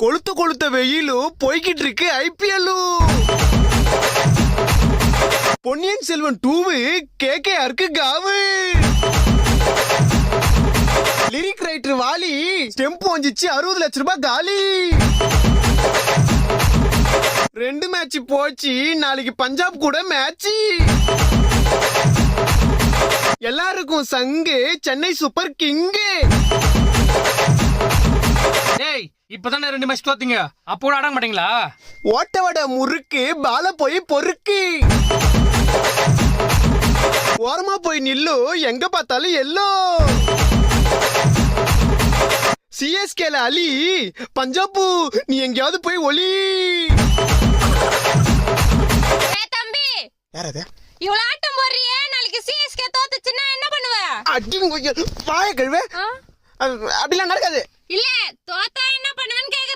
கொளுத்த கொளுத்த வெயிலும் போய்கிட்டு இருக்கு ஐபிஎல்லும். பொன்னியின் செல்வன் 2 கேகேஆருக்கு காவு. லிரிக் ரைட்டர் வாலி ஸ்டெம்ப் வந்துச்சு 60 லட்சம் ரூபாய் காலி. 2 மேட்ச் போச்சு, நாளைக்கு பஞ்சாப் கூட மேட்ச். எல்லாருக்கும் சங்கு சென்னை சூப்பர் கிங்கு. டேய் இப்பதானே 2 மேட்ச் தோத்தீங்க, அப்போ கூட ஆட மாட்டீங்களா? ஓட்ட வட முறுக்கு பால போய் பொறுக்கு. ஓரமா போய் நில்லு, எங்க பார்த்தாலும் எல்லோ. சிஎஸ்கேல அலி, பஞ்சாபு நீ எங்கயாவது போய் ஒலி. தம்பி யாரது இவ்வளவு ஆட்டம் போடுறியே, நாளைக்கு சிஎஸ்கே தோத்துச்சுன்னா என்ன பண்ணுவ? அடி வாய கழுவே. அப்படிலாம் நடக்காது. இல்ல தோத்தா என்ன பண்ணுவேன்னு கேக்குறேன்.